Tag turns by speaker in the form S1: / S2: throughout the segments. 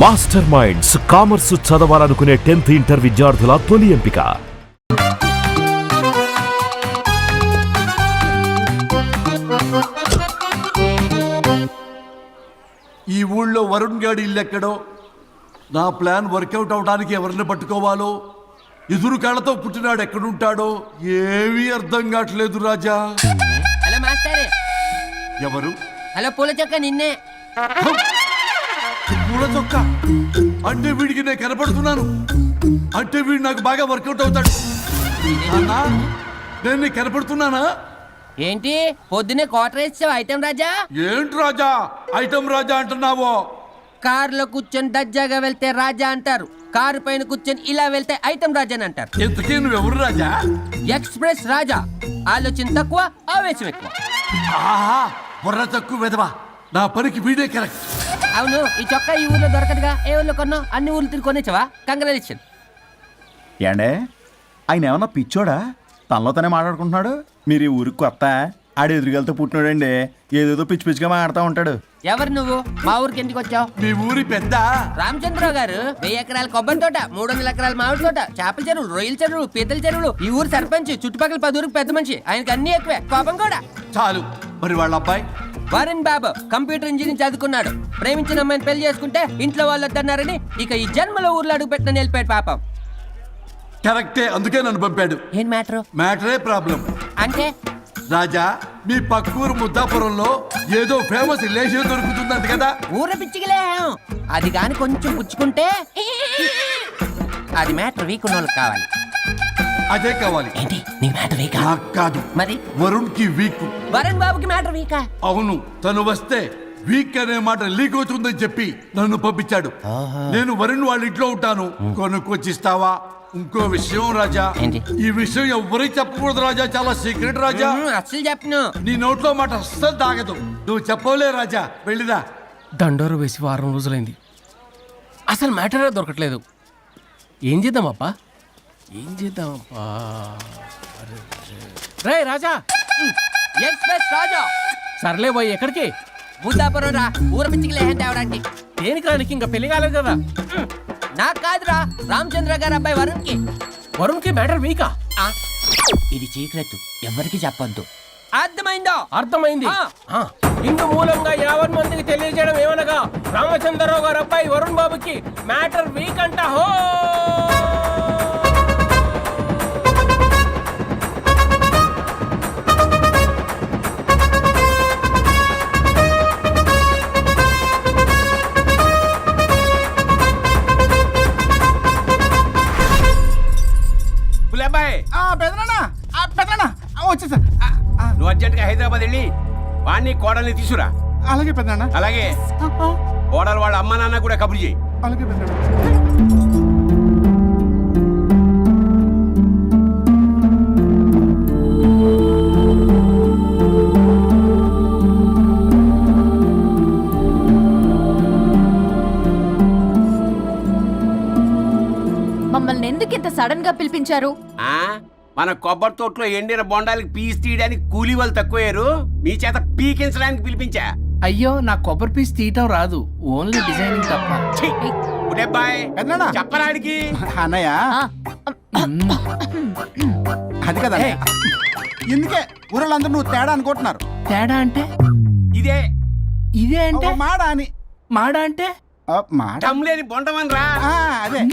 S1: Master minds commerce చదవాలనుకునే 10th inter విద్యార్థుల తొలి ఎంపిక.
S2: ఈ ఊళ్ళో వరుణ్ గాడి ఇల్లు ఎక్కడో, నా ప్లాన్ వర్కౌట్ అవడానికి ఎవరిని పట్టుకోవాలో, ఎదురు కాళ్ళతో పుట్టినాడు ఎక్కడుంటాడో ఏమీ అర్థం కావట్లేదు రాజా.
S3: Hello master.
S2: ఎవరు?
S3: హలో పూల చొక్క నిన్నే.
S2: పూల చొక్క అంటే వీడికి నేను కనపడుతున్నాను, అంటే వీడు నాకు బాగా వర్కౌట్ అవుతాడు. అన్నా నేను నీకు కనపడుతున్నానా?
S3: ఏంటి పొద్దునే క్వార్టర్ ఇచ్చావు ఐటమ్ రాజా?
S2: ఏంటి రాజా ఐటమ్ రాజా అంటున్నావో?
S3: కారులో కూర్చొని దజ్జాగా వెళ్తే రాజా అంటారు, కారు పైన కూర్చొని ఇలా వెళ్తే ఐటమ్ రాజా అని అంటారు.
S2: ఇంతకీ నువ్వెవరు రాజా?
S3: ఎక్స్ప్రెస్ రాజా. ఆలోచన తక్కువ, ఆవేశం ఎక్కువ.
S2: ఆహా, బుర్ర తక్కువ వెదవా. నా పనికి వీడే కరెక్ట్.
S3: అవును, ఈ చొక్కా ఈ ఊర్లో దొరకదుగా, ఏ ఊర్లో కొన్నావు? అన్ని ఊర్లు తిరిగి కొనేచ్చావా? కంగ్రాచులేషన్.
S4: ఏండే ఆయన ఏమన్నా పిచ్చోడా? తనలో తనే మాట్లాడుకుంటున్నాడు. మీరు ఈ ఊరికి కొత్త, ఆడు ఎదురుగలతో పుట్టినాడండి, ఏదేదో పిచ్చి పిచ్చిగా మాట్లాడుతూ ఉంటాడు.
S3: ఎవరు నువ్వు? మా ఊరికి ఎందుకు వచ్చావు?
S2: మీ ఊరి పెద్ద
S3: రామచంద్రరావు గారు 1000 ఎకరాల కొబ్బరి తోట, 300 ఎకరాల మామిడి తోట, చేపల చెరువులు, రొయ్యల చెరువులు, పీతల చెరువులు, ఈ ఊరు సర్పంచ్, చుట్టుపక్కల 10 ఊరికి పెద్ద మనిషి. ఆయనకి అన్ని ఎక్కువే, కోపం కూడా.
S2: చాలు. మరి వాళ్ళ అబ్బాయి
S3: వరుణ్ బాబు కంప్యూటర్ ఇంజనీరింగ్ చదువుకున్నాడు. ప్రేమించిన అమ్మాయిని పెళ్లి చేసుకుంటే ఇంట్లో వాళ్ళు వద్దన్నారని ఇక ఈ జన్మలో ఊర్లో అడుగు పెట్టిన నిలిపాడు పాపం.
S2: కరెక్టే, అందుకే నన్ను పంపాడు.
S3: ఏం మ్యాటర్?
S2: మ్యాటరే ప్రాబ్లం.
S3: అంటే
S2: రాజా, మీ పక్కూరు ముద్దాపురంలో ఏదో ఫేమస్ రిలేషన్ దొరుకుతుందంట కదా?
S3: ఊర పిచ్చికిలే, అది కాని కొంచెం పుచ్చుకుంటే అది మ్యాటర్ వీక్ ఉన్న వాళ్ళకి కావాలి.
S2: అదే కావాలి.
S3: ఏంటి నీ మ్యాటర్ వీకా?
S2: నాకు కాదు,
S3: మరి
S2: వరుణ్ కి వీక్.
S3: వరుణ్ బాబుకి మ్యాటర్ వీకా?
S2: అవును, తను వస్తే వీక్ అనే మాట లీక్ అవుతుందని చెప్పి నన్ను పంపించాడు. నేను వరుణ్ వాళ్ళ ఇంట్లో ఉంటాను, కొనుక్కొచ్చిస్తావా? ఇంకో విషయం రాజా,
S3: ఏంటి?
S2: ఈ విషయం ఎవరికి చెప్పకూడదు రాజా, చాలా సీక్రెట్ రాజా.
S3: అస్సలు చెప్పను.
S2: నీ నోట్లో మాట అస్సలు తాగదు. నువ్వు చెప్పవలే రాజా, వెళ్ళిదా.
S5: దండోరు వేసి వారం రోజులైంది, అసలు మ్యాటరే దొరకట్లేదు. ఏం చేద్దామప్పా, ఏం చేద్దామప్పా? రే రాజా.
S3: ఎక్స్ప్రెస్ రాజా.
S5: సర్లే పోయి ఎక్కడికి?
S3: బుద్ధాపురం రా, ఊర పిచ్చికిలే తేవడానికి.
S5: దేనికి రానికి? ఇంకా పెళ్లి కాలేదు కదా.
S3: నాకు కాదురా, రామచంద్ర గారు అబ్బాయి వరుణ్ కి.
S5: వరుణ్కి మ్యాటర్ వీకా?
S3: ఇది సీక్రెట్, ఎవరికి చెప్పొద్దు. అర్థమైందో?
S5: అర్థమైంది.
S3: ఆ.
S5: ఇందు మూలంగా 50 మందికి తెలియజేయడం ఏమనగా, రామచంద్రరావు గారు అబ్బాయి వరుణ్ బాబుకి మ్యాటర్ వీక్ అంట. హో
S6: వచ్చేసా.
S7: నువ్వు అర్జెంట్గా హైదరాబాద్ వెళ్ళి వాణ్ణి కోడల్ని తీసుకురా.
S6: అలాగే పెద్దనా.
S7: అలాగే కోడలు వాళ్ళ అమ్మ నాన్న కూడా కబురు చేయి.
S6: అలాగే పెద్దనా.
S8: మమ్మల్ని ఎందుకు ఇంత సడన్ గా పిలిపించారు?
S7: మన కొబ్బరి తోటలో ఎండిన బొండాలకి పీస్ తీయడానికి కూలీ వాళ్ళు తక్కువయ్యారు, మీ చేత పీకించడానికి పిలిపించా.
S5: అయ్యో, నా కొబ్బరి పీస్ తీయటం రాదు, ఓన్లీ డిజైనింగ్ తప్ప.
S7: చెప్పరాడికి.
S6: అన్నయ్య అది కదా, ఎందుకే ఊరలందరూ నువ్వు తేడా అనుకుంటున్నారు.
S5: తేడా అంటే
S7: ఇదే
S5: ఇదే అంటే
S6: మాడ అని.
S5: మాడ అంటే
S6: మాట
S7: టమ్లేని బొండమని రా.
S6: అదే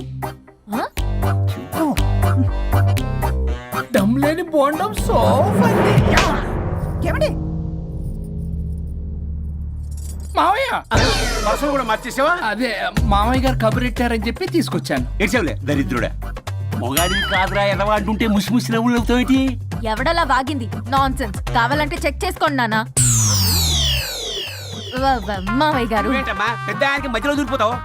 S5: దమ్లేని బోండం సోఫండి. మావయ్య
S7: వర్షం కూడా మర్చేసావా?
S5: అదే మామయ్య గారు కబురెట్టారని చెప్పి తీసుకొచ్చాను.
S7: ఏడ్చావులే దరిద్రుడా. మొగాడి కాదురా ఎదవా అంటుంటే ముసిముసి నవ్వులు అవుతావేటి?
S8: ఎవడలా వాగింది? నాన్సెన్స్. కావాలంటే చెక్ చేసుకోండి నాన్న. మావయ్య గారు.
S7: ఏంటమ్మా పెద్ద ఆయనకి మధ్యలో దూరిపోతావు?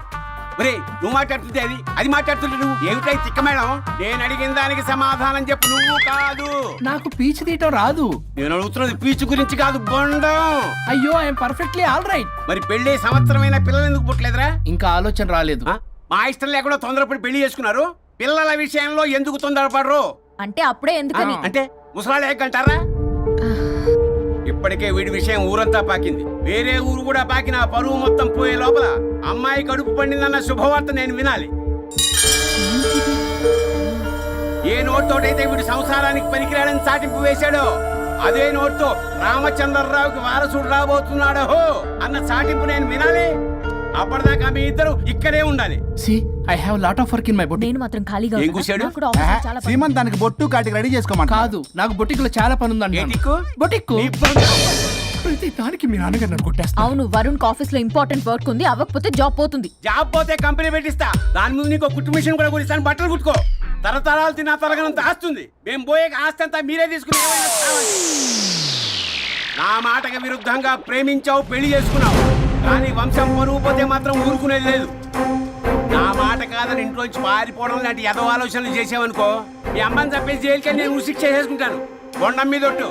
S7: ఒరే, నువ్వు మాట్లాడుతుంటే అది మాట్లాడుతుంటే నువ్వు ఏమిటై తిక్క మేడం? నేను అడిగిన దానికి సమాధానం చెప్పు, నువ్వు కాదు.
S5: నాకు పీచు తీయటం రాదు.
S7: నేను అడుగుతున్నది పీచు గురించి కాదు, బొండం.
S5: అయ్యో, ఐఎమ్ పర్ఫెక్ట్లీ ఆల్ రైట్.
S7: మరి పెళ్లి సంవత్సరమైన పిల్లలు ఎందుకు పుట్టలేదురా?
S5: ఇంకా ఆలోచన రాలేదు.
S7: మా ఇష్టం లేకుండా తొందరపడి పెళ్లి చేసుకున్నారు. పిల్లల విషయంలో ఎందుకు తొందరపడరు?
S8: అంటే అప్పుడే ఎందుకని?
S7: అంటే ముసలాళ్ళు ఏకంటారా? ఇప్పటికే వీడి విషయం ఊరంతా పాకింది. వేరే ఊరు కూడా పాకిన ఆ పరువు మొత్తం పోయే లోపల అమ్మాయి కడుపు పండిందన్న శుభవార్త నేను వినాలి. ఏ నోట్తోటైతే వీడు సంసారానికి పనికిరాడని చాటింపు వేశాడో అదే నోట్తో రామచంద్రరావుకి వారసుడు రాబోతున్నాడో అన్న చాటింపు నేను వినాలి. అప్పటిదాకా మీ ఇద్దరు ఇక్కడే ఉండాలి.
S5: I have lot of work in my boutique.
S8: నేను మాత్రం ఖాళీగా
S7: ఏం
S8: ఉన్నా.
S7: కూశాడు?
S8: నాకు కూడా ఆఫీస్లో చాలా పని.
S6: సీమన్ దానికి బొట్టు కాటికి రెడీ చేసుకోమంట.
S5: కాదు, నాకు బొటిక్ లో చాలా పని ఉందండి.
S7: ఏ టిక్కు?
S5: బొటిక్
S7: నీ బంధం.
S5: ప్రతి దానికి మీ నాన్నగారు నన్ను కొట్టేస్తా.
S8: అవును, వరుణ్ ఆఫీస్ లో ఇంపార్టెంట్ వర్క్ ఉంది, అవ్వకపోతే జాబ్ పోతుంది.
S7: జాబ్ పోతే కంపెనీ పెట్టిస్తా. దాని ముందు నీకు కుట్టు మిషన్ కూడా కుట్టిస్తాను. బట్టలు కుట్టుకో. తరతరాలు తిన్నా తరగనంత ఆస్తుంది. మేము పోయే ఆస్తి అంతా మీరే తీసుకుని ఏమైనా కావాలి. నా మాటకి విరుద్ధంగా ప్రేమించావు, పెళ్లి చేసుకున్నావు, కానీ వంశం పరువు పోతే మాత్రం ఊరుకునేది లేదు. నా మాట కాదని ఇంట్లోంచి పారిపోవడం లాంటి ఎదో ఆలోచనలు చేసావనుకో, మీ అమ్మని చంపేసి జైలుకి నేను శిక్ష చేసుకుంటాను. కొండం మీద ఒట్టు.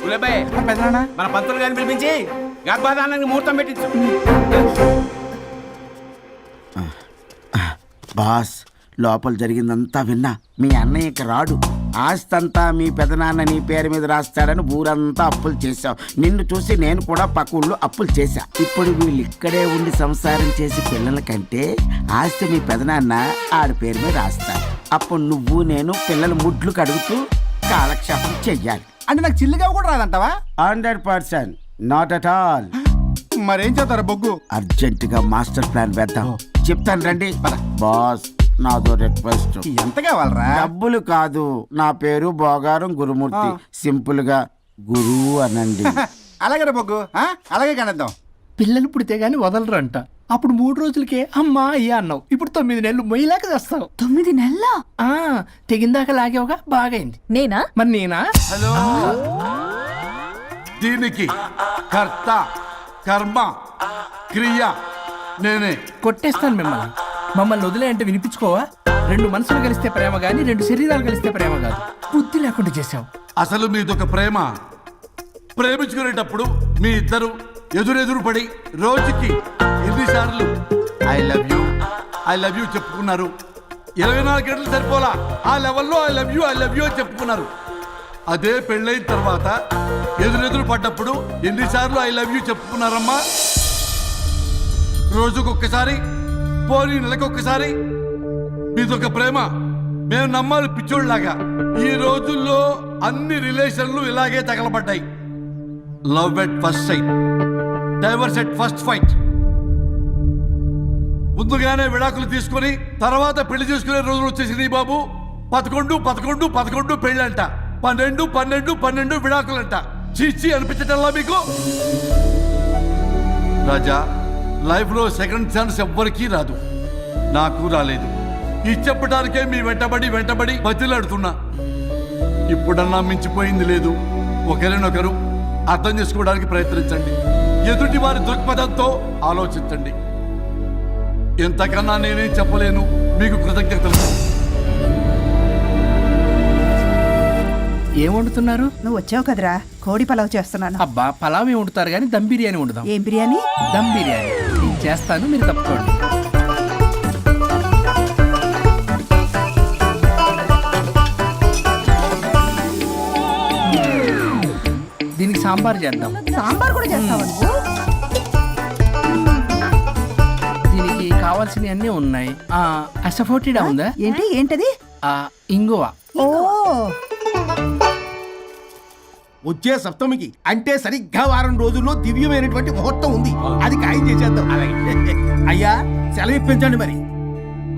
S7: ఉలేబాయ్,
S6: పెద్దనా
S7: మన పంతులు గారిని పిలిపించి గర్భధానానికి ముహూర్తం పెట్టించు.
S9: బాస్, లోపల జరిగిందంతా విన్నా. మీ అన్నయ్యకి రాడు, ఆస్తంతా మీ పెదనాన్న నీ పేరు మీద రాస్తాడని ఊరంతా అప్పులు చేశావు. నిన్ను చూసి నేను కూడా పక్క ఊళ్ళో అప్పులు చేశా. ఇప్పుడు వీళ్ళు ఇక్కడే ఉండి సంసారం చేసి పిల్లల కంటే ఆస్తి మీ పెదనాన్న ఆడి పేరు మీద రాస్తాడు. అప్పుడు నువ్వు నేను పిల్లల ముడ్లు కడుగుతూ కాలక్షేపం చెయ్యాలి.
S6: అంటే నాకు చిల్లిగా కూడా రాదంటావా?
S9: 100% నాట్ అట్ ఆల్.
S6: మరేం చేస్తారా బొగ్గు?
S9: అర్జెంటుగా మాస్టర్ ప్లాన్ వేద్దాం. చెప్తాను రండి. బాస్, నాదో రిక్వెస్ట్.
S6: ఎంత కావాలరా?
S9: డబ్బులు కాదు, నా పేరు బోగారం గురుమూర్తి. సింపుల్ గా గురు అనండి.
S6: అలాగే బొగ్గు, అలాగే కనేద్దాం.
S5: పిల్లలు పుడితే గానీ వదలరంట. అప్పుడు 3 రోజులకే అమ్మా అయ్యా అన్నావు. ఇప్పుడు 9 నెలలు మొయ్యలాగా చేస్తావు.
S8: 9 నెలల
S5: తెగిందాక లాగేవగా బాగైంది.
S8: నేనా?
S5: మరి నేనా?
S2: హలో, దీనికి కర్త కర్మ క్రియ నేనే.
S5: కొట్టేస్తాను మిమ్మల్ని. మమ్మల్ని వదిలే అంటే వినిపించుకోవా? 2 మనసులు కలిస్తే ప్రేమ గాని 2 శరీరాలు కలిస్తే ప్రేమ కాదు. బుద్ధి లేకుండా చేసావు.
S2: అసలు మీదొక ప్రేమ. ప్రేమించుకునేటప్పుడు మీ ఇద్దరు ఎదురెదురు పడి రోజుకి ఎన్నిసార్లు ఐ లవ్ యూ చెప్పుకున్నారు? 24 గంటలు సరిపోలా. ఆ లెవెల్లో ఐ లవ్ యూ అని చెప్పుకున్నారు. అదే పెళ్ళైన తర్వాత ఎదురెదురు పడ్డప్పుడు ఎన్నిసార్లు ఐ లవ్ యూ చెప్పుకున్నారమ్మా? రోజుకొక్కసారి, పోనీ నెలకొక్కసారి. మీదొక ప్రేమ. మేము నమ్మాలి పిచ్చోళ్ళలాగా. ఈ రోజుల్లో అన్ని రిలేషన్లు ఇలాగే తగలబడ్డాయి. Love at first sight, divorce at first fight. ముందుగానే విడాకులు తీసుకొని తర్వాత పెళ్లి చేసుకునే రోజులు వచ్చేసింది బాబు. 11 పెళ్ళంట, 12 విడాకులంట. చీచి అనిపించటల్లా మీకు? రాజా, లైఫ్లో సెకండ్ ఛాన్స్ ఎవ్వరికీ రాదు. నాకు రాలేదు. ఇది చెప్పడానికే మీ వెంటబడి బతిలాడుతున్నా. ఇప్పుడన్నా మించిపోయింది లేదు. ఒకరినొకరు అర్థం చేసుకోవడానికి ప్రయత్నించండి. ఎదుటి వారి దృక్పథంతో ఆలోచించండి. ఎంతకన్నా నేనేం చెప్పలేను. మీకు కృతజ్ఞతలు.
S5: ఏం వండుతున్నారు?
S10: నువ్వు వచ్చావు కదరా, కోడి పలావ్ చేస్తున్నాను.
S5: అబ్బా, పలావ్ ఏం వండుతారు కానీ దమ్ బిర్యానీ వండుదాం.
S10: ఏం బిర్యానీ?
S5: దమ్ బిర్యానీ. నేను చేస్తాను, మీరు తప్పుకోండి. దీనికి సాంబార్ చేద్దాం.
S10: సాంబార్ కూడా చేస్తావా నువ్వు?
S5: దీనికి కావాల్సినవి అన్నీ ఉన్నాయి. అసఫోటిడా ఉందా?
S10: ఏంటది?
S5: ఇంగువ.
S10: ఓ,
S6: వచ్చే సప్తమికి అంటే సరిగ్గా వారం రోజుల్లో దివ్యమైనటువంటి ముహూర్తం ఉంది. అది ఖాయం చేసేద్దాం. అయ్యా, సెలవు ఇప్పించండి మరి.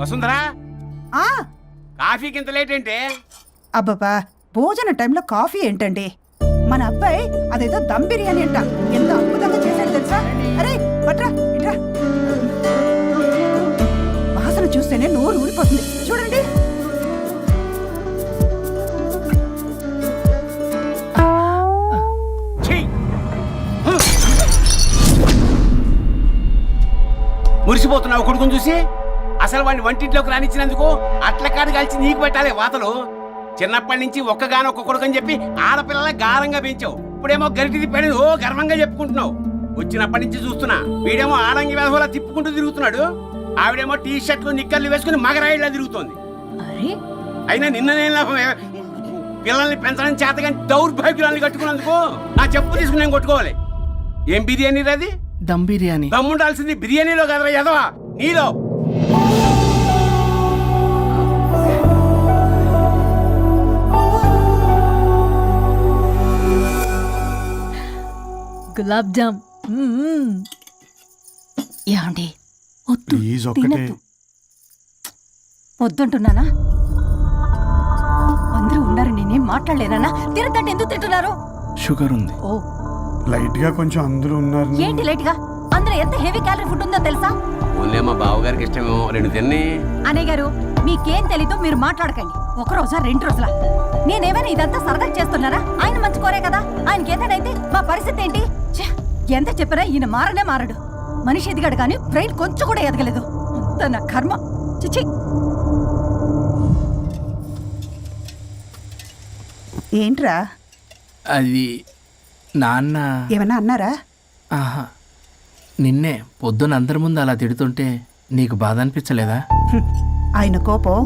S7: వసుంధరా,
S10: ఆ,
S7: కాఫీకి ఇంత లేట్ ఏంటే?
S10: అబ్బబ్బా, భోజన టైంలో కాఫీ ఏంటండి? మన అబ్బాయి అదేదో దమ్ బిర్యానీ అంట, ఎంత అద్భుతంగా చేశాడు తెలుసా? అరే పట్రా, ఇట్రా. వాసన చూస్తేనే నోరు ఊరిపోతుంది. చూడండి.
S7: మురిసిపోతున్నావు కొడుకుని చూసి? అసలు వాడిని వంటింట్లోకి రానిచ్చినందుకు అట్ల కాడు కలిసి నీకు పెట్టాలి వాతలు. చిన్నప్పటి నుంచి ఒక్కగానొక్క కొడుకు అని చెప్పి ఆడపిల్లల గారంగా పెంచావు. ఇప్పుడేమో గరిటి తిప్పాడు ఓ గర్వంగా చెప్పుకుంటున్నావు. వచ్చినప్పటి నుంచి చూస్తున్నా, వీడేమో ఆడంగి వేధంలా తిప్పుకుంటూ తిరుగుతున్నాడు. ఆవిడేమో టీ షర్ట్లు నిక్కర్లు వేసుకుని మగరాయిలా తిరుగుతోంది. అయినా నిన్న నేను లాభం. పిల్లల్ని పెంచడం చేత కానీ దౌర్భాగ్యురాన్ని కట్టుకున్నందుకు నా చెప్పు తీసుకుని నేను కొట్టుకోవాలి. ఏం బిర్యానీ అది?
S5: దమ్ బిర్యానీ.
S7: దమ్ముండాల్సింది బిర్యానీలో కదరా ఎదవా, నీలో.
S8: గులాబ్ జామ్. ఏమండి వద్దు,
S2: ప్లీజ్ ఒక్కటే.
S10: తినొద్దు. వద్దంటున్నానా? అందరూ ఉన్నారు, నేనేం మాట్లాడలేనా? తినదంటే ఎందుకు తింటున్నారు?
S5: షుగర్ ఉంది.
S10: ఓ
S2: లైట్ గా కొంచెం అందరూ ఉన్నారు.
S8: ఏంటి లేట్ గా? అందులో ఎంత హెవీ క్యాలరీ ఫుడ్ ఉందో తెలుసా?
S7: ఓన్లే మా బావగారికి ఇష్టమేమో, 2 తిన్ని.
S8: అన్నయ్య గారు, మీకేం తెలీదు, మీరు మాట్లాడకండి. ఒక రోజా 2 రోజులా? నేనేమైనా ఇదంతా సరదా చేస్తున్నారా? ఆయన మంచి కోరే కదా. ఆయనకి ఏదైతే మా పరిస్థితి ఏంటి? ఛే, ఎంత చెప్పినా ఈయన మారనే మారడు. మనిషి ఎదిగాడు కానీ బ్రెయిన్ కొంచెం కూడా ఎదగలేదు. అంత నా కర్మ. చిచి.
S10: ఏంట్రా?
S5: అది నాన్న.
S10: ఏమన్నా అన్నారా?
S5: ఆహా, నిన్నే పొద్దున అందరి ముందు అలా తిడుతుంటే నీకు బాధ అనిపించలేదా?
S10: ఆయన కోపం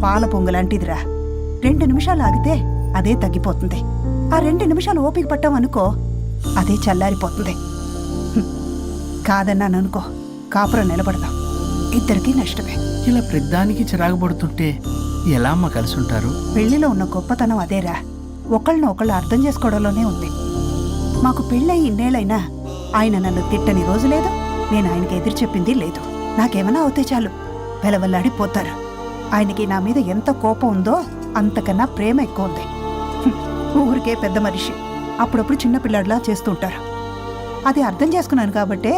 S10: పాల పొంగులాంటిదిరా. 2 నిమిషాలు ఆగితే అదే తగ్గిపోతుంది. ఆ 2 నిమిషాలు ఓపిక పట్టామనుకో, అదే చల్లారిపోతుంది. కాదన్నాననుకో, కాపురం నిలబడదాం. ఇద్దరికీ నష్టమే.
S5: ఇలా ప్రతిదానికి చిరాకు పడుతుంటే ఎలా అమ్మ కలిసి ఉంటారు?
S10: పెళ్లిలో ఉన్న గొప్పతనం అదేరా. ఒకళ్ళని ఒకళ్ళు అర్థం చేసుకోవడంలోనే ఉంది. మాకు పెళ్ళయి ఇన్నేళ్ళైనా ఆయన నన్ను తిట్టని రోజు లేదు, నేను ఆయనకి ఎదురు చెప్పింది లేదు. నాకేమైనా అవుతే చాలు వెలవల్లాడిపోతారు. ఆయనకి నా మీద ఎంత కోపం ఉందో అంతకన్నా ప్రేమ ఎక్కువ ఉంది. ఊరికే పెద్ద మనిషి, అప్పుడప్పుడు చిన్నపిల్లాడిలా చేస్తుంటారు. అది అర్థం చేసుకున్నాను కాబట్టే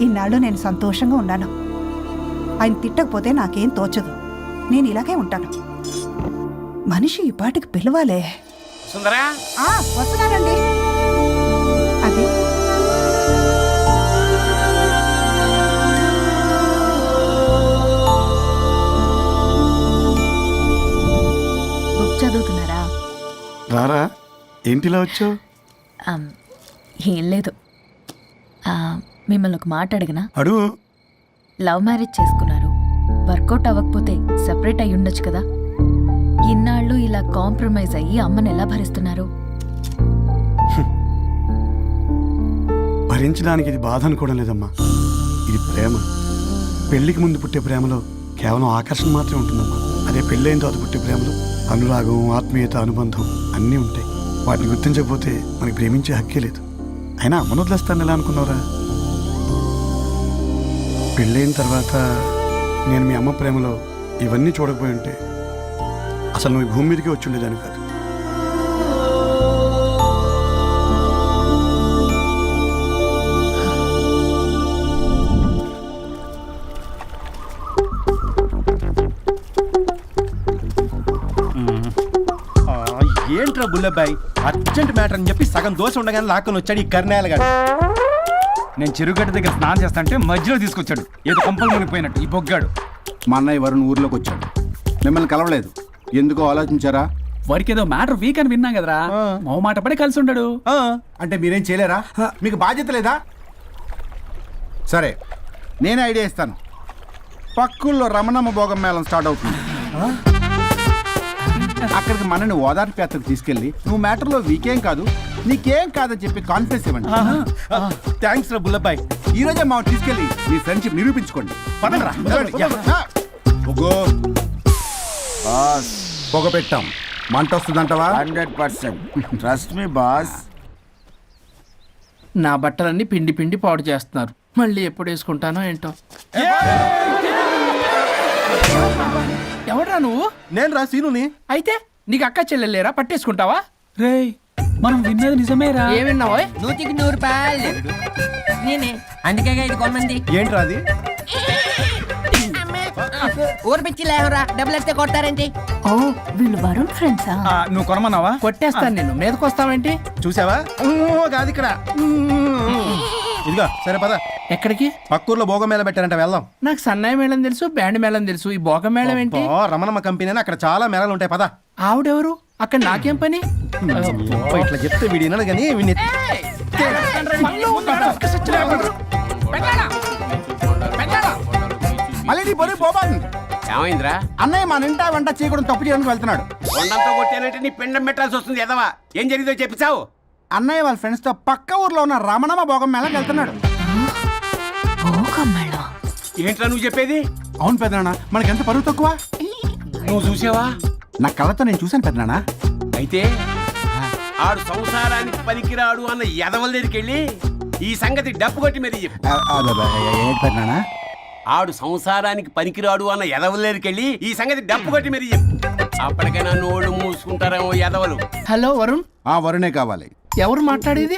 S10: ఇన్నాళ్ళు నేను సంతోషంగా ఉన్నాను. ఆయన తిట్టకపోతే నాకేం తోచదు. నేను ఇలాగే ఉంటాను. మనిషి ఈ పాటికి పిలవాలే.
S7: సుందరా,
S10: వస్తున్నానండి. అది
S8: బుక్ చదువుతున్నారా?
S2: రారా, ఏంటిలా వచ్చావు?
S8: ఏం లేదు, మిమ్మల్ని ఒక మాట అడిగినా?
S2: అడుగు.
S8: లవ్ మ్యారేజ్ చేసుకున్నారు, వర్కౌట్ అవ్వకపోతే సెపరేట్ అయ్యి ఉండొచ్చు కదా. ఇన్నాళ్ళు ఇలా కాంప్రమైజ్ అయ్యి అమ్మని ఎలా భరిస్తున్నారు?
S2: భరించడానికి ఇది బాధ అనుకోవడం లేదమ్మా, ఇది ప్రేమ. పెళ్లికి ముందు పుట్టే ప్రేమలో కేవలం ఆకర్షణ మాత్రమే ఉంటుందమ్మా. అదే పెళ్ళైన తర్వాత పుట్టే ప్రేమలో అనురాగం, ఆత్మీయత, అనుబంధం అన్నీ ఉంటాయి. వాటిని గుర్తించకపోతే మనకి ప్రేమించే హక్కే లేదు. అయినా అమ్మను వదిలేస్తాను ఎలా అనుకున్నావురా? పెళ్ళైన తర్వాత నేను మీ అమ్మ ప్రేమలో ఇవన్నీ చూడకపోయి ఉంటే అసలు నువ్వు ఈ భూమి మీదకి వచ్చి ఉండేదాన్ని కాదు.
S6: ఏంట్రా బుల్లబ్బాయ్, అర్జెంట్ మ్యాటర్ అని చెప్పి సగం దోశ ఉండగానే లాక్కొని వచ్చాడు ఈ కర్ణాల గారు.
S11: నేను చెరుగడ్డ దగ్గర స్నానం చేస్తాంటే మధ్యలో తీసుకొచ్చాడు, ఏదో కంపలు మునిగిపోయినట్టు ఈ బొగ్గాడు.
S6: మా అన్నయ్య వరుణ్ ఊర్లోకి వచ్చాడు, మిమ్మల్ని కలవలేదు. ఎందుకో ఆలోచించారా?
S11: వారికి ఏదో మ్యాటర్ వీక్ అని విన్నాం కదరా, మో మాట పడి కలిసి ఉండడు.
S6: అంటే మీరేం చేయలేరా? మీకు బాధ్యత లేదా? సరే, నేను ఐడియా ఇస్తాను. పక్కుల్లో రమణమ్మ భోగం మేళం స్టార్ట్ అవుతుంది. అక్కడికి మనని ఓదార్పు యాత్రకు తీసుకెళ్ళి నువ్వు మ్యాటర్లో వీకేం కాదు, నీకేం కాదని చెప్పి కాన్ఫిడెన్స్ ఇవ్వండి. థ్యాంక్స్ రా బుల్లబ్బాయ్, ఈ రోజే మా తీసుకెళ్ళి మీ ఫ్రెండ్షిప్ నిరూపించుకోండి. పదండ్రా. పొగ పెట్టాం, మంట వస్తుందంటవా?
S9: 100% ట్రస్ట్ మీ బాస్.
S5: నా బట్టలన్నీ పిండి పిండి పాడు చేస్తున్నారు. మళ్ళీ ఎప్పుడు వేసుకుంటానో ఏంటో. ఎవడ్రా నువ్వు?
S6: నేను రా సీనుని.
S5: అయితే నీకు అక్క చెల్లెలేరా, పట్టేసుకుంటావా?
S11: రేయ్, మనం విన్నది నిజమేరా?
S5: ఏమిన్నావో?
S3: 100కి 100 రూపాయలు నేనే, అందుకే ఇది కొమ్మంది.
S6: ఏంట్రా అది?
S3: ఊరు పిచ్చి లేవరా, డబ్బులు వస్తే కొడతారేంటి?
S8: ఓ, వీళ్ళు వరుణ్ ఫ్రెండ్సా?
S11: నువ్వు కొనమన్నావా?
S5: కొట్టేస్తాను నేను, మీదకొస్తావేంటి?
S6: చూసావా? కాదు ఇక్కడ. ఇదిగో సరే పద.
S5: ఎక్కడికి?
S6: పక్కూర్లో భోగం మేళ పెట్టారంట, వెళ్దాం.
S5: నాకు సన్నాయి మేళం తెలుసు, బ్యాండ్ మేళం తెలుసు, ఈ బోగం మేళం ఏంటి?
S6: రమణమ్మ కంపెనీ అని అక్కడ చాలా మేళలు ఉంటాయి, పద.
S5: ఆవిడెవరు? అక్కడ నాకేం పని?
S6: ఇట్లా చెప్తే వీడి వినడు కానీ వీడిని మళ్ళీ నీ బరువు పోబాను.
S7: ఏమైందిరా?
S6: అన్నయ్య మన ఇంటా వెంట చీకడం తప్పు చేయడానికి వెళ్తున్నాడు.
S7: కొండంతో కొట్టానంటే నీ పిండం పెట్టాల్సి వస్తుంది ఎదవా. ఏం జరిగిందో చెప్పిచావు.
S6: అన్నయ్య వాళ్ళ ఫ్రెండ్స్ తో పక్క ఊర్లో ఉన్న రమణమ్మ భోగం మేళకి వెళ్తున్నాడు.
S7: ఏంట్రా నువ్వు చెప్పేది?
S6: అవును పెద్దనాన్న, మనకి ఎంత పరువు తక్కువ.
S7: నువ్వు చూసావా?
S6: నా కళ్ళతో నేను చూశాను పెద్దనాన్న.
S7: అయితే ఆడు సంసారానికి పనికిరాడు అన్న ఎదవల దగ్గరికి వెళ్ళి ఈ సంగతి డప్పు కొట్టి మరీ చెప్పు.
S6: ఏంటి పెద్దనాన్న?
S7: ఆడు సంసారానికి పనికిరాడు అన్న ఎదవల దగ్గరికి వెళ్ళి ఈ సంగతి డప్పు కొట్టి మరీ చెప్పు. అప్పటికైనా నోళ్ళు మూసుకుంటారేమో ఎదవలు.
S5: హలో వరుణ్,
S6: వరుణే కావాలి.
S5: ఎవరు మాట్లాడేది?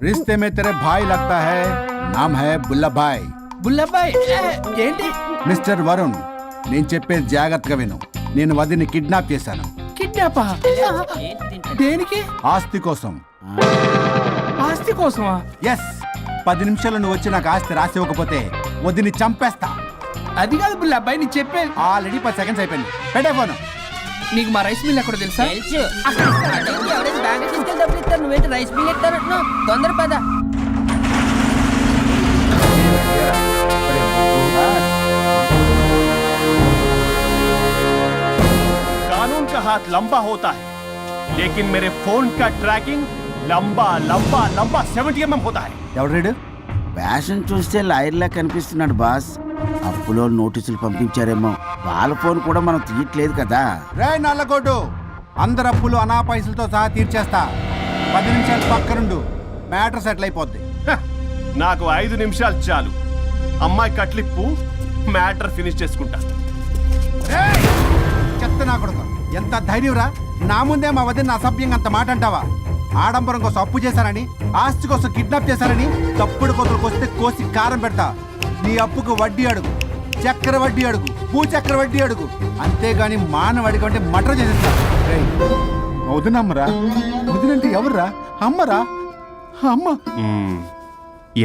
S6: रिश्ते में तेरे भाई लगता है, नाम है बुल्ला भाई.
S5: బుల్లబ్బాయ్ ఏంటి?
S6: మిస్టర్ వరుణ్, నేను చెప్పేది జాగ్రత్తగా విను. నేను వదిని కిడ్నాప్ చేశాను.
S5: కిడ్నాపా? దేనికి?
S6: ఆస్తి కోసం.
S5: ఆస్తి కోసమా?
S6: ఎస్, 10 నిమిషాలు నువ్వు వచ్చి నాకు ఆస్తి రాసి ఇవ్వకపోతే వదిని చంపేస్తా.
S5: అది కాదు బుల్లబ్బాయ్, నీ చెప్పేది.
S6: ఆల్రెడీ 10 సెకండ్స్ అయిపోయింది. పెట్టే ఫోను.
S5: నీకు మా రైస్ మిల్ ఎక్కడ తెలుసా?
S3: తెలుసు. ఎవరైనా బ్యాంక్ తీసుకెళ్ళి డబ్బులు ఇస్తారు, నువ్వేంటి రైస్ బిల్ ఇస్తానంటున్నావు? తొందర పద.
S11: कानून का हाथ लंबा होता है, लेकिन मेरे फोन का ट्रैकिंग लंबा लंबा लंबा 70 mm होता है.
S6: ఎవడు?
S9: ఫ్యాషన్ చూస్తే లాయర్లా కనిపిస్తున్నాడు బాస్. అప్పులో నోటీసులు పంపించారేమో, వాళ్ళ ఫోన్ కూడా మనం తీయట్లేదు కదా.
S6: రే నల్లగోడు, అందరు అప్పులు అనా పైసలతో సహా తీర్చేస్తా. 10 నిమిషాలు పక్కనుండు, మ్యాటర్ సెటిల్ అయిపోద్ది.
S11: నాకు 5 నిమిషాలు చాలు. అమ్మాయి కట్లిప్పు, మ్యాటర్ ఫినిష్ చేసుకుంటా.
S6: చెత్త నా కొడుకు, ఎంత ధైర్యంరా! నా ముందే మా వదిన అసభ్యంగా అంత మాట అంటావా? ఆడంబరం కోసం అప్పు చేశారని, ఆస్తి కోసం కిడ్నాప్ చేశారని తప్పుడు కొతులకు వస్తే కోసి కారం పెడతా. నీ అప్పుకు వడ్డీ అడుగు, చక్కెర వడ్డీ అడుగు, భూచక్ర వడ్డీ అడుగు. అంతేగాని మానవ అడిగి అంటే మటర్ చేసేస్తా. వదినమ్మరా? వదినంటే ఎవర్రా? అమ్మరా? అమ్మ.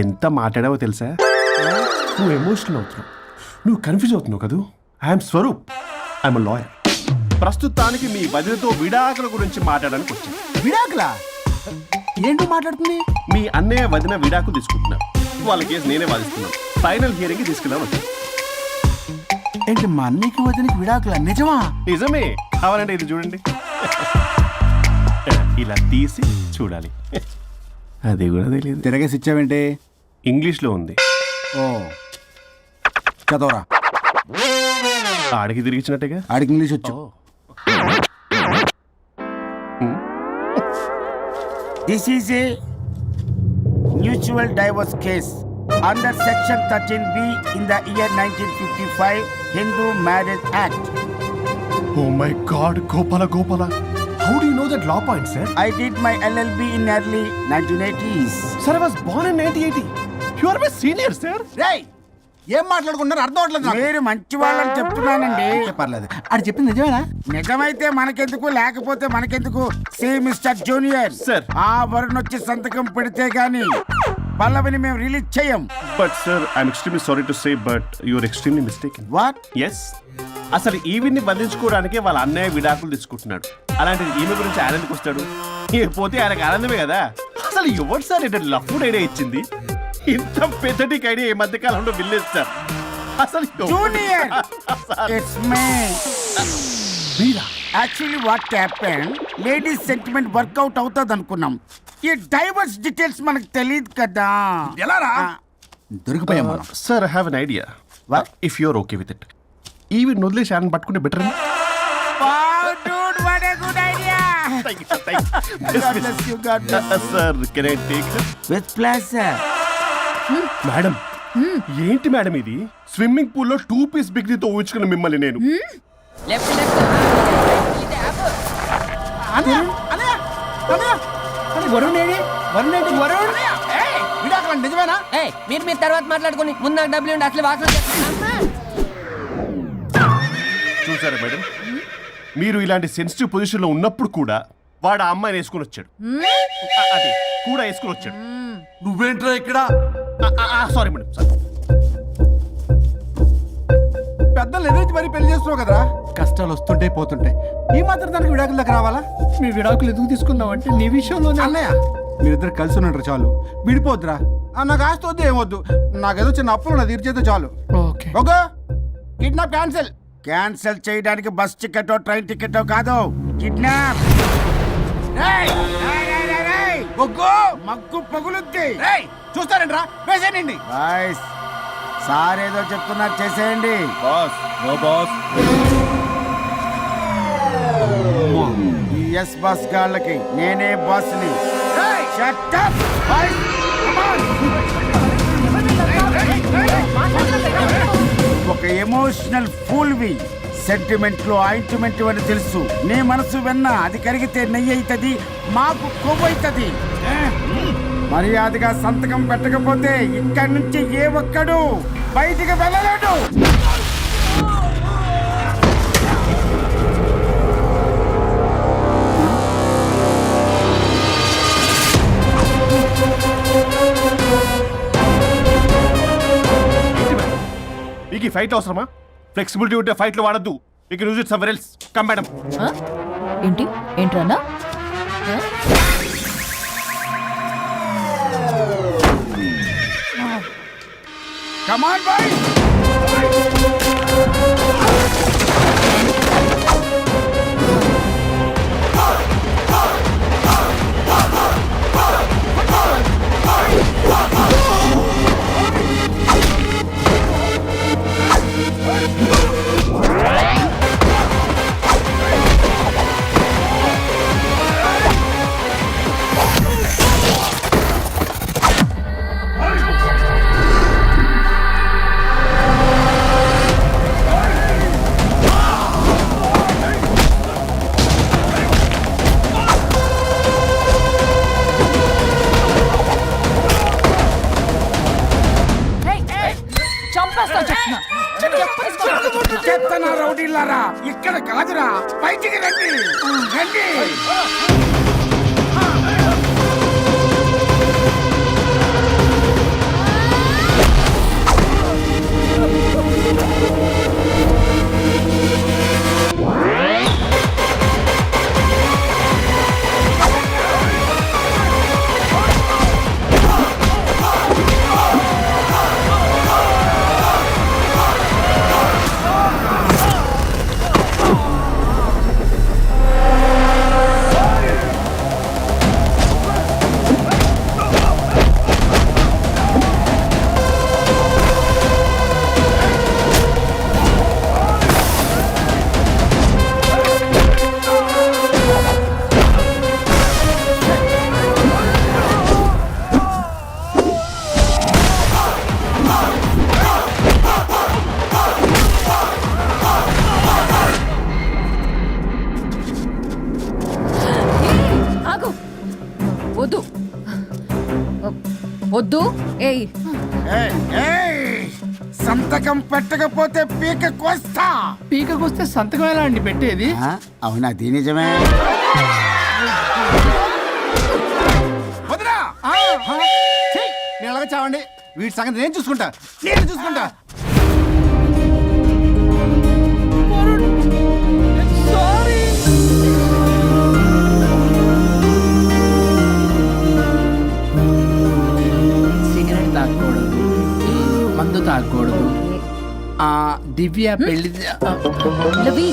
S11: ఎంత మాట్లాడావో తెలుసా? నువ్వు ఎమోషనల్ అవుతున్నావు, నువ్వు కన్ఫ్యూజ్ అవుతున్నావు కదూ. I'm Swaroop, I'm lawyer. ప్రస్తుతానికి మీ వదినతో విడాకుల గురించి మాట్లాడడానికి వచ్చాను.
S6: విడాకులా? ఏంటో మాట్లాడుతుంది?
S11: మీ అన్నయ్య వదిన విడాకులు తీసుకుంటున్నారు. వాళ్ళ కేసు నేనే వాదిస్తున్నాను. ఫైనల్ హియరింగ్ తీసుకెళ్ళాను వచ్చాను.
S6: ఏంటి మా అన్నయ్యకి వదినకి విడాకులా? నిజమా?
S11: నిజమే. కావాలంటే ఇది చూడండి. ఇలా తీసి చూడాలి. అది కూడా తెలియదు.
S6: తిరగేసి ఇచ్చావేంటి?
S11: ఇంగ్లీష్లో ఉంది.
S6: ఓ, చదవరా.
S11: ఆడికి తిరిగిచ్చినట్టుగా.
S6: ఆడికి ఇంగ్లీష్ వచ్చు.
S9: This is a mutual divorce case under section 13B in the year 1955 Hindu marriage act.
S11: Oh my God, Gopala. How do you know that law point, sir?
S9: I did my LLB in early 1980s.
S11: Sir, I was born in 1980. You are my senior, sir.
S6: రేయ్, ఏం మాట్లాడుకుంటున్నారు అర్థం అవట్లేదు నాకు.
S9: మీరు మంచి వాళ్ళని చెప్తున్నానండి.
S6: పర్లేదు, ఆడు చెప్పింది నిజమేనా?
S9: నిజమైతే మనకెందుకు, లేకపోతే మనకెందుకు? See mister junior,
S11: Sir.
S9: ఆ వరుణ్ వచ్చి సంతకం పెడితే గాని పల్లవిని మేము రిలీజ్ చేయం.
S11: But sir, I'm extremely sorry to say, but you are extremely mistaken.
S9: What?
S11: Yes. అసలు ఈవిడ్ని బంధించుకోవడానికే వాళ్ళ అన్నయ్య విడాకులు తీసుకుంటున్నాడు. అలాంటిది ఈమె గురించి ఆయన ఎందుకు వస్తాడు? పోతే ఆయనకు ఆనందమే కదా. అసలు ఎవరు సార్ ఏంటంటే లఫ్డ్ ఐడియా ఇచ్చింది? ఇంత పెద్దటికి ఐడియా ఈ మధ్య కాలంలో విల్లేస్తారు. అసలు
S9: జూనియర్, ఇట్స్ మీ.
S11: మీరా?
S9: Actually what happen, ladies sentiment work out అవుతుంది అనుకున్నాం. ఈ డైవర్స్ డీటెయిల్స్ మనకు తెలియదు కదా.
S6: ఎలా రా? దొరికిపోయాం మనం.
S11: Sir, I have an idea.
S9: What?
S11: If you are okay with it, ఈవిడ్ని వదిలేసి ఆయన పట్టుకుంటే better. Sir, can I take
S9: with pleasure.
S11: Madam? ఏంటి మేడం ఇది? స్విమ్మింగ్ పూల్లో 2 పీస్ బిగ్నీతో ఊహించుకున్న మిమ్మల్ని నేను.
S3: లెఫ్ట్ ఇది ఆపు.
S5: వరుణ్ ఏడి? వరుణ్ ఏంటి? వరుణ్
S6: విడాకులు నిజమేనా?
S3: ఏయ్, మీరు తర్వాత మాట్లాడుకుని ముందు నాకు డబ్బులు ఉండి అసలు వాసన
S11: చూసారా మేడం, మీరు ఇలాంటి సెన్సిటివ్ పొజిషన్ లో ఉన్నప్పుడు కూడా వాడు ఆ అమ్మాయిని వేసుకుని వచ్చాడు. అదే కూడా వేసుకుని వచ్చాడు.
S2: నువ్వేంట్రా ఇక్కడ?
S11: Sorry madam, sorry.
S6: పెద్దలు ఎదురు మరి పెళ్లి చేస్తున్నావు కదరా. కష్టాలు వస్తుంటే పోతుంటాయి, ఈ మాత్రం దానికి విడాకుల దగ్గర రావాలా?
S5: మీ విడాకులు ఎందుకు తీసుకున్నావు అంటే నీ విషయంలోనే.
S6: అన్నయ్య, మీరిద్దరు కలిసి ఉన్నట్టు చాలు, విడిపోద్దురా. నాకు ఆస్తి వద్దు, ఏమొద్దు. నాకేదో చిన్న అప్పులు నా తీర్చేదో చాలు.
S5: Okay.
S6: Okay, kidnap cancel.
S9: Cancel చేయడానికి బస్ టికెటో ట్రైన్ టికెటో కాదు, కిడ్నాప్. మగ్గు పగులుద్ది.
S6: చూస్తారండి రా, వేసేయండి.
S9: బాయ్స్, సార్ ఏదో చెప్తున్నారు, చేసేయండి.
S11: Boss no boss.
S9: ఈ ఎస్ బస్ గాళ్ళకి నేనే బాస్ని. Shut up, boys. Come on. ఒక ఎమోషనల్ ఫూల్వి, సెంటిమెంట్ లో ఆయింట్మెంట్ అని తెలుసు. నీ మనసు వెన్న, అది కరిగితే నెయ్యి అవుతుంది, మాకు కొవ్వు అవుతుంది. మర్యాదగా సంతకం పెట్టకపోతే ఇక్కడి నుంచి ఏ ఒక్కడు బయటికి వెళ్ళలేడు.
S11: మీకు ఈ ఫైట్ అవసరమా? ఫ్లెక్సిబిలిటీ ఉంటే ఫైట్లు వాడద్దు. You can use it somewhere else. Come madam.
S8: ఏంట్రన్నా?
S9: Come on, boys. చెప్తానా రౌడీలారా, ఇక్కడ కాదురా, బయటికి రండి రండి.
S8: వద్దు. ఏయ్,
S9: సంతకం పెట్టకపోతే పీక కోస్తా.
S5: పీకకొస్తే సంతకం ఎలా అండి పెట్టేది?
S9: అవునా, అది నిజమే.
S6: వదినా, నేను ఎలాగ చావండి, వీటి సంగతి నేను చూసుకుంటా.
S5: సిగరెట్ తాగకూడదు, మందు తాగకూడదు. దివ్య పెళ్లి
S8: లవి.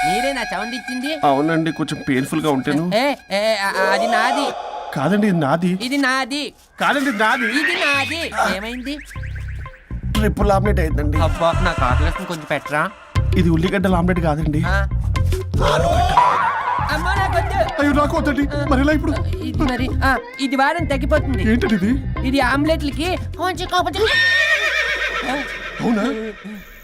S3: మీరేనా సౌండ్ ఇచ్చింది?
S11: అవునండి, కొంచెం పెయిన్ఫుల్ గా ఉంటాను.
S3: అది నాది
S11: కాదండి, ఇది నాది.
S3: ఇది నాది
S11: కాదండి, నాది.
S3: ఇది నాది. ఏమైంది?
S11: ట్రిపుల్ ఆమ్లెట్ అయిందండి.
S3: అబ్బా, నాకు ఆకలిస్తుంది, కొంచెం పెట్టరా.
S11: ఇది ఉల్లిగడ్డల ఆమ్లెట్ కాదండి.
S3: అమ్మా, నాకొద్దు.
S11: అయ్యో, నాకు వద్దండి. మరి ఎలా ఇప్పుడు?
S3: ఇది మరి ఇది వారం తగ్గిపోతుంది.
S11: ఏంటండి ఇది?
S3: ఇది ఆమ్లెట్లకి
S11: అవునా?